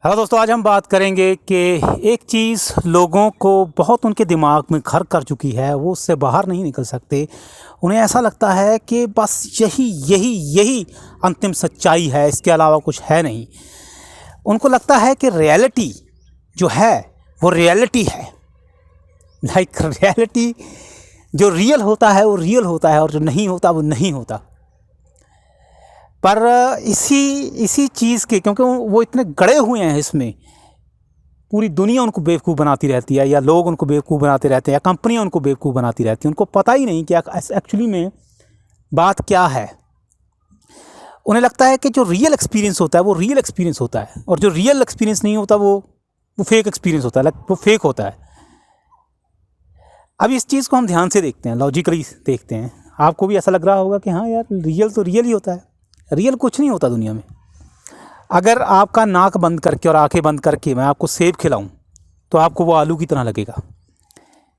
Hello दोस्तों, आज हम बात करेंगे कि एक चीज़ लोगों को बहुत उनके दिमाग में घर कर चुकी है, वो उससे बाहर नहीं निकल सकते। उन्हें ऐसा लगता है कि बस यही यही यही अंतिम सच्चाई है, इसके अलावा कुछ है नहीं। उनको लगता है कि रियलिटी जो है वो रियलिटी है, रियलिटी जो रियल होता है वो रियल होता है और जो नहीं होता वो नहीं होता। पर इसी चीज़ के क्योंकि वो इतने गड़े हुए हैं इसमें, पूरी दुनिया उनको बेवकूफ़ बनाती रहती है, या लोग उनको बेवकूफ़ बनाते रहते हैं, या कंपनियां उनको बेवकूफ़ बनाती रहती हैं। उनको पता ही नहीं कि एक्चुअली में बात क्या है। उन्हें लगता है कि जो रियल एक्सपीरियंस होता है वो रियल एक्सपीरियंस होता है, और जो रियल एक्सपीरियंस नहीं होता वो फेक एक्सपीरियंस होता है, वो फेक होता है। अब इस चीज़ को हम ध्यान से देखते हैं, लॉजिकली देखते हैं। आपको भी ऐसा लग रहा होगा कि हाँ यार, रियल तो रियल ही होता है। रियल कुछ नहीं होता दुनिया में। अगर आपका नाक बंद करके और आंखें बंद करके मैं आपको सेब खिलाऊं तो आपको वो आलू की तरह लगेगा।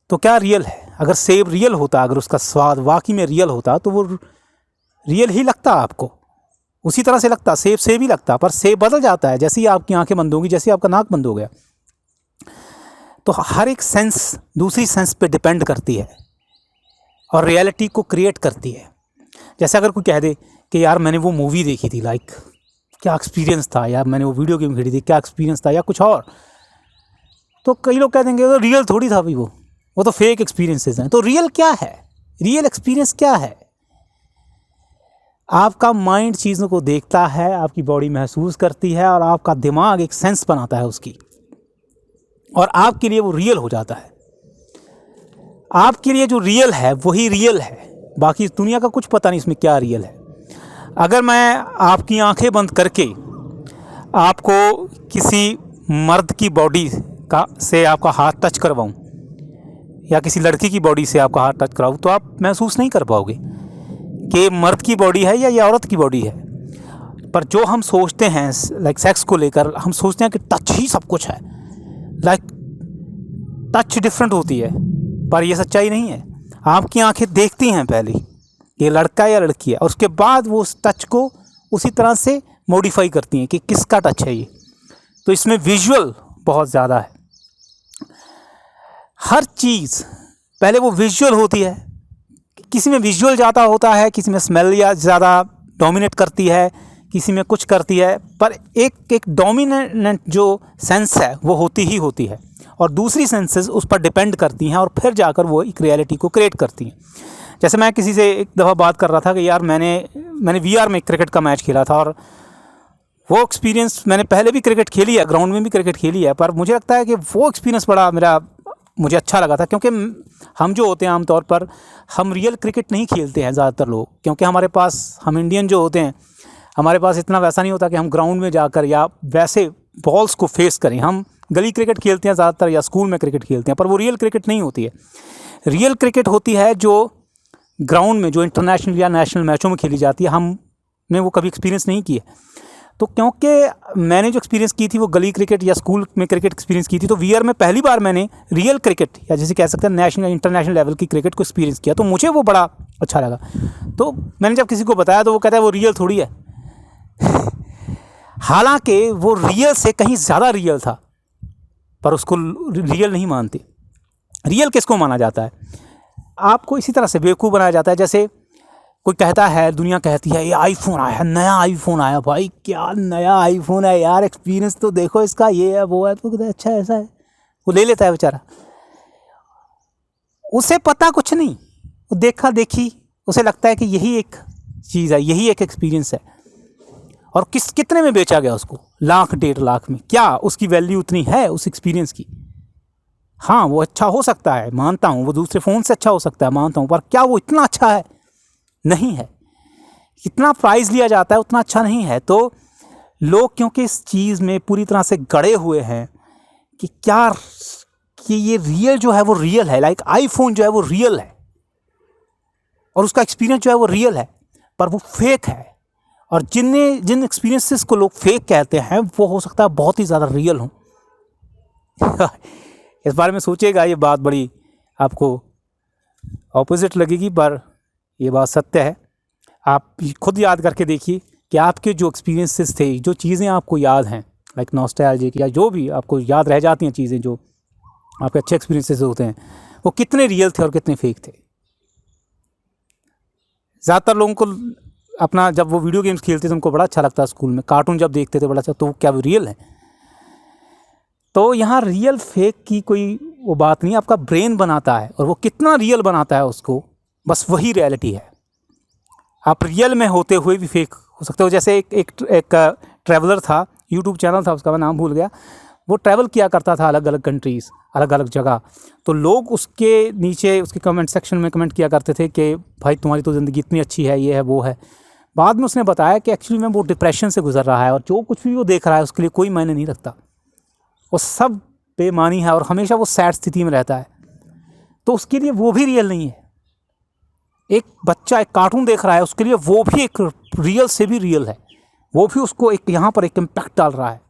तो क्या रियल है? अगर सेब रियल होता, अगर उसका स्वाद वाकई में रियल होता तो वो रियल ही लगता आपको, उसी तरह से लगता, सेब ही लगता। पर सेब बदल जाता है जैसे ही आपकी आंखें बंद होंगी, जैसे ही आपका नाक बंद हो गया। तो हर एक सेंस दूसरी सेंस पे डिपेंड करती है और रियलिटी को क्रिएट करती है। जैसे अगर कोई कह दे कि यार मैंने वो मूवी देखी थी, लाइक क्या एक्सपीरियंस था यार, मैंने वो वीडियो गेम खेली थी, क्या एक्सपीरियंस था, या कुछ और, तो कई लोग कह देंगे तो रियल थोड़ी था भाई, वो तो फेक एक्सपीरियंसेस हैं। तो रियल क्या है? रियल एक्सपीरियंस क्या है? आपका माइंड चीज़ों को देखता है, आपकी बॉडी महसूस करती है, और आपका दिमाग एक सेंस बनाता है उसकी, और आपके लिए वो रियल हो जाता है। आपके लिए जो रियल है वही रियल है, बाकी इस दुनिया का कुछ पता नहीं इसमें क्या रियल है। अगर मैं आपकी आंखें बंद करके आपको किसी मर्द की बॉडी का से आपका हाथ टच करवाऊं, या किसी लड़की की बॉडी से आपका हाथ टच कराऊं, तो आप महसूस नहीं कर पाओगे कि मर्द की बॉडी है या ये औरत की बॉडी है। पर जो हम सोचते हैं लाइक सेक्स को लेकर, हम सोचते हैं कि टच ही सब कुछ है, लाइक टच डिफरेंट होती है, पर ये सच्चाई नहीं है। आपकी आंखें देखती हैं पहले ये लड़का या लड़की है, और उसके बाद वो उस टच को उसी तरह से मॉडिफाई करती हैं कि किसका टच है ये। तो इसमें विजुअल बहुत ज़्यादा है। हर चीज़ पहले वो विजुअल होती है, किसी में विजुअल ज़्यादा होता है, किसी में स्मेल या ज़्यादा डोमिनेट करती है, किसी में कुछ करती है, पर एक डोमिनेंट जो सेंस है वो होती ही होती है, और दूसरी सेंसेस उस पर डिपेंड करती हैं, और फिर जाकर वो एक रियलिटी को क्रिएट करती हैं। जैसे मैं किसी से एक दफ़ा बात कर रहा था कि यार मैंने वीआर में क्रिकेट का मैच खेला था, और वो एक्सपीरियंस, मैंने पहले भी क्रिकेट खेली है, ग्राउंड में भी क्रिकेट खेली है, पर मुझे लगता है कि वो एक्सपीरियंस बड़ा मुझे अच्छा लगा था। क्योंकि हम जो होते हैं आमतौर पर हम रियल क्रिकेट नहीं खेलते हैं ज़्यादातर लोग, क्योंकि हमारे पास, हम इंडियन जो होते हैं, हमारे पास इतना वैसा नहीं होता कि हम ग्राउंड में जाकर या वैसे बॉल्स को फेस करें। हम गली क्रिकेट खेलते हैं ज़्यादातर, या स्कूल में क्रिकेट खेलते हैं, पर वो रियल क्रिकेट नहीं होती है। रियल क्रिकेट होती है जो ग्राउंड में, जो इंटरनेशनल या नेशनल मैचों में खेली जाती है। हमने वो कभी एक्सपीरियंस नहीं किया। तो क्योंकि मैंने जो एक्सपीरियंस की थी वो गली क्रिकेट या स्कूल में क्रिकेट एक्सपीरियंस की थी, तो वीआर में पहली बार मैंने रियल क्रिकेट, या जैसे कह सकते हैं नेशनल इंटरनेशनल लेवल की क्रिकेट को एक्सपीरियंस किया, तो मुझे वो बड़ा अच्छा लगा। तो मैंने जब किसी को बताया तो वो कहता है वो रियल थोड़ी है। हालांकि वो रियल से कहीं ज़्यादा रियल था, पर उसको रियल नहीं मानते। रियल किसको माना जाता है? आपको इसी तरह से बेवकूफ़ बनाया जाता है। जैसे कोई कहता है, दुनिया कहती है ये आईफोन आया है, नया आईफोन आया, भाई क्या नया आईफोन है यार, एक्सपीरियंस तो देखो इसका, ये है वो है। तो कहता है अच्छा ऐसा है, वो ले लेता है बेचारा। उसे पता कुछ नहीं, वो देखा देखी, उसे लगता है कि यही एक चीज़ है, यही एक एक्सपीरियंस है। और कितने में बेचा गया उसको? 1,00,000 1,50,000 में। क्या उसकी वैल्यू उतनी है उस एक्सपीरियंस की? हाँ, वो अच्छा हो सकता है, मानता हूँ, वो दूसरे फ़ोन से अच्छा हो सकता है, मानता हूँ, पर क्या वो इतना अच्छा है? नहीं है। इतना प्राइस लिया जाता है उतना अच्छा नहीं है। तो लोग क्योंकि इस चीज़ में पूरी तरह से गड़े हुए हैं कि क्या, कि ये रियल जो है वो रियल है, लाइक आईफोन जो है वो रियल है, और उसका एक्सपीरियंस जो है वो रियल है, पर वो फेक है। और जिन एक्सपीरियंसेस को लोग फेक कहते हैं वो हो सकता है बहुत ही ज़्यादा रियल हों। इस बारे में सोचिएगा, ये बात बड़ी आपको ऑपोजिट लगेगी, पर ये बात सत्य है। आप खुद याद करके देखिए कि आपके जो एक्सपीरियंसेस थे, जो चीज़ें आपको याद हैं, लाइक नॉस्टैल्जिक या जो भी आपको याद रह जाती हैं चीज़ें जो आपके अच्छे एक्सपीरियंसेस होते हैं, वो कितने रियल थे और कितने फेक थे। ज़्यादातर लोगों को अपना जब वो वीडियो गेम्स खेलते थे उनको बड़ा अच्छा लगता है, स्कूल में कार्टून जब देखते थे बड़ा अच्छा, तो क्या वो रियल है? तो यहाँ रियल फेक की कोई वो बात नहीं, आपका ब्रेन बनाता है और वो कितना रियल बनाता है उसको, बस वही रियलिटी है। आप रियल में होते हुए भी फेक हो सकते हो। जैसे एक ट्रैवलर था, यूट्यूब चैनल था उसका, मैं नाम भूल गया, वो ट्रैवल किया करता था अलग अलग कंट्रीज़, अलग अलग जगह। तो लोग उसके नीचे उसके कमेंट सेक्शन में कमेंट किया करते थे कि भाई तुम्हारी तो ज़िंदगी इतनी अच्छी है, ये है वो है। बाद में उसने बताया कि एक्चुअली में वो डिप्रेशन से गुजर रहा है और जो कुछ भी वो देख रहा है उसके लिए कोई मायने नहीं रखता, वो सब बेमानी है और हमेशा वो सैड स्थिति में रहता है। तो उसके लिए वो भी रियल नहीं है। एक बच्चा एक कार्टून देख रहा है, उसके लिए वो भी एक रियल से भी रियल है, वो भी उसको एक यहाँ पर एक इम्पैक्ट डाल रहा है।